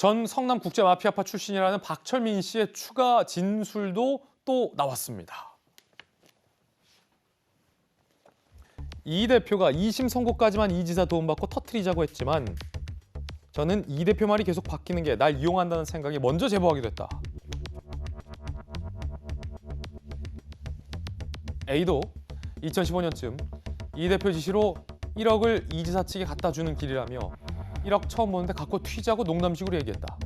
전 성남국제마피아파 출신이라는 박철민 씨의 추가 진술도 또 나왔습니다. 이 대표가 2심 선고까지만 이 지사 도움받고 터뜨리자고 했지만 저는 이 대표 말이 계속 바뀌는 게 날 이용한다는 생각이 먼저 제보하게 됐다. A도 2015년쯤 이 대표 지시로 1억을 이 지사 측에 갖다 주는 길이라며 1억 처음 보는데 갖고 튀자고 농담식으로 얘기했다.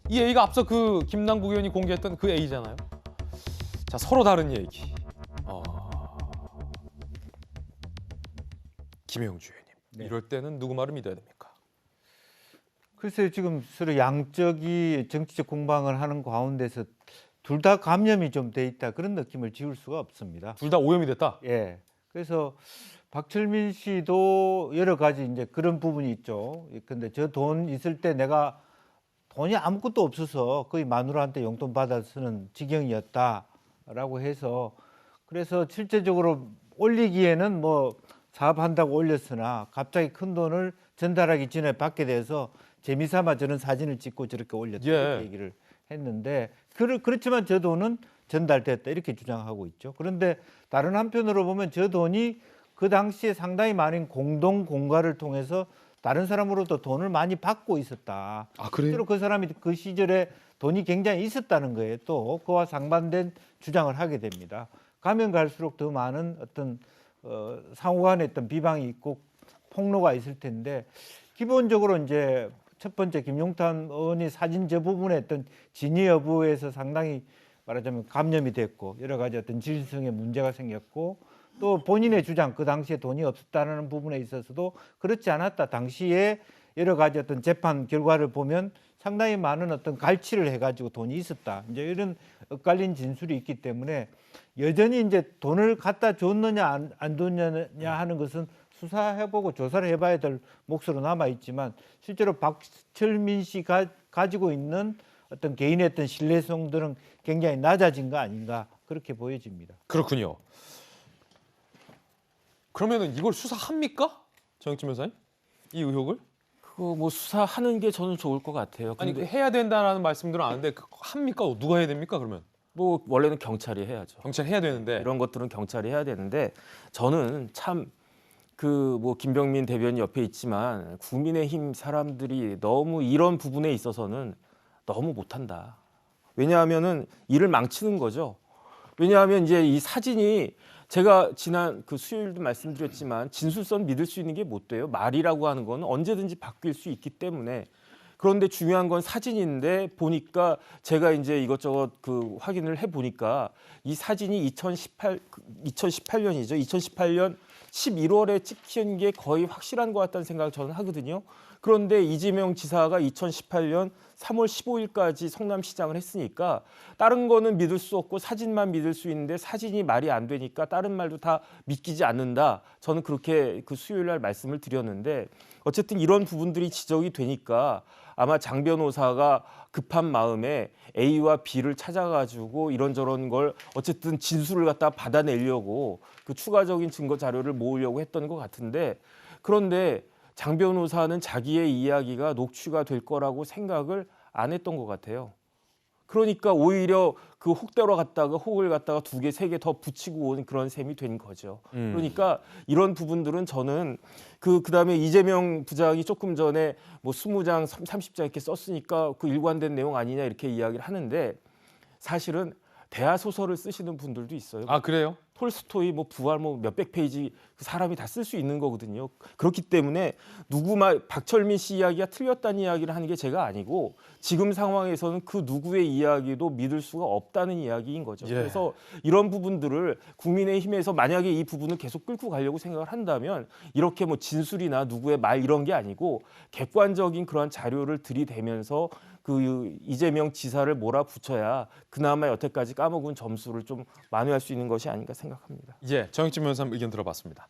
이 A가 앞서 그 김남국 의원이 공개했던 그 A잖아요. 자, 서로 다른 얘기. 김영주 의원님, 네. 이럴 때는 누구 말을 믿어야 됩니까? 글쎄요, 지금 서로 양적이 정치적 공방을 하는 가운데서 둘 다 감염이 좀 돼 있다, 그런 느낌을 지울 수가 없습니다. 둘 다 오염이 됐다? 예. 그래서 박철민 씨도 여러 가지 이제 그런 부분이 있죠. 근데 저 돈 있을 때 내가 돈이 아무것도 없어서 거의 마누라한테 용돈 받아 쓰는 지경이었다라고 해서, 그래서 실제적으로 올리기에는 뭐 사업한다고 올렸으나 갑자기 큰 돈을 전달하기 전에 받게 돼서 재미삼아 저는 사진을 찍고 저렇게 올렸다, 이렇게 얘기를 했는데, 그렇지만 저 돈은 전달됐다, 이렇게 주장하고 있죠. 그런데 다른 한편으로 보면 저 돈이 그 당시에 상당히 많은 공동 공가를 통해서 다른 사람으로부터 돈을 많이 받고 있었다. 아, 그래요? 실제로 그 사람이 그 시절에 돈이 굉장히 있었다는 거예요. 또 그와 상반된 주장을 하게 됩니다. 가면 갈수록 더 많은 어떤 상호간의 어떤 비방이 있고 폭로가 있을 텐데, 기본적으로 이제 첫 번째 김용탄 의원이 사진 저 부분에 어떤 진위 여부에서 상당히 말하자면 감염이 됐고 여러 가지 어떤 질성에 문제가 생겼고, 또 본인의 주장, 그 당시에 돈이 없었다는 부분에 있어서도 그렇지 않았다. 당시에 여러 가지 어떤 재판 결과를 보면 상당히 많은 어떤 갈취를 해가지고 돈이 있었다, 이제 이런 엇갈린 진술이 있기 때문에 여전히 이제 돈을 갖다 줬느냐 안 줬느냐 하는 것은 수사해보고 조사를 해봐야 될 몫으로 남아있지만, 실제로 박철민 씨가 가지고 있는 어떤 개인의 어떤 신뢰성들은 굉장히 낮아진 거 아닌가, 그렇게 보여집니다. 그렇군요. 그러면은 이걸 수사합니까? 정익진 변호사님? 이 의혹을? 그거 뭐 수사하는 게 저는 좋을 것 같아요. 아니, 근데 해야 된다라는 말씀들은 아는데 합니까? 누가 해야 됩니까, 그러면? 뭐 원래는 경찰이 해야죠. 경찰 해야 되는데. 이런 것들은 경찰이 해야 되는데, 저는 참 그 뭐 김병민 대변인 옆에 있지만 국민의힘 사람들이 너무 이런 부분에 있어서는 너무 못한다. 왜냐하면은 일을 망치는 거죠. 왜냐하면 이제 이 사진이, 제가 지난 그 수요일도 말씀드렸지만 진술선 믿을 수 있는 게 못 돼요. 말이라고 하는 건 언제든지 바뀔 수 있기 때문에. 그런데 중요한 건 사진인데, 보니까 제가 이제 이것저것 그 확인을 해 보니까 이 사진이 2018년이죠. 2018년 11월에 찍힌 게 거의 확실한 것 같다는 생각을 저는 하거든요. 그런데 이재명 지사가 2018년 3월 15일까지 성남시장을 했으니까 다른 거는 믿을 수 없고 사진만 믿을 수 있는데, 사진이 말이 안 되니까 다른 말도 다 믿기지 않는다. 저는 그렇게 그 수요일 날 말씀을 드렸는데, 어쨌든 이런 부분들이 지적이 되니까 아마 장 변호사가 급한 마음에 A와 B를 찾아가지고 이런저런 걸 어쨌든 진술을 갖다 받아내려고 그 추가적인 증거 자료를 모으려고 했던 것 같은데, 그런데 장 변호사는 자기의 이야기가 녹취가 될 거라고 생각을 안 했던 것 같아요. 그러니까 오히려 그 혹대로 갔다가 혹을 갖다가 2개, 3개 더 붙이고 온 그런 셈이 된 거죠. 그러니까 이런 부분들은 저는 그다음에 이재명 부장이 조금 전에 뭐 20장, 30장 이렇게 썼으니까 그 일관된 내용 아니냐 이렇게 이야기를 하는데, 사실은 대하 소설을 쓰시는 분들도 있어요. 아, 그래요? 톨스토이, 뭐 부활, 뭐 몇백 페이지 그 사람이 다 쓸 수 있는 거거든요. 그렇기 때문에 박철민 씨 이야기가 틀렸다는 이야기를 하는 게 제가 아니고, 지금 상황에서는 그 누구의 이야기도 믿을 수가 없다는 이야기인 거죠. 예. 그래서 이런 부분들을 국민의힘에서 만약에 이 부분을 계속 끌고 가려고 생각을 한다면, 이렇게 뭐 진술이나 누구의 말 이런 게 아니고 객관적인 그런 자료를 들이대면서 그 이재명 지사를 몰아붙여야 그나마 여태까지 까먹은 점수를 좀 만회할 수 있는 것이 아닌가 생각합니다. 예, 정익진 변호사님 의견 들어봤습니다.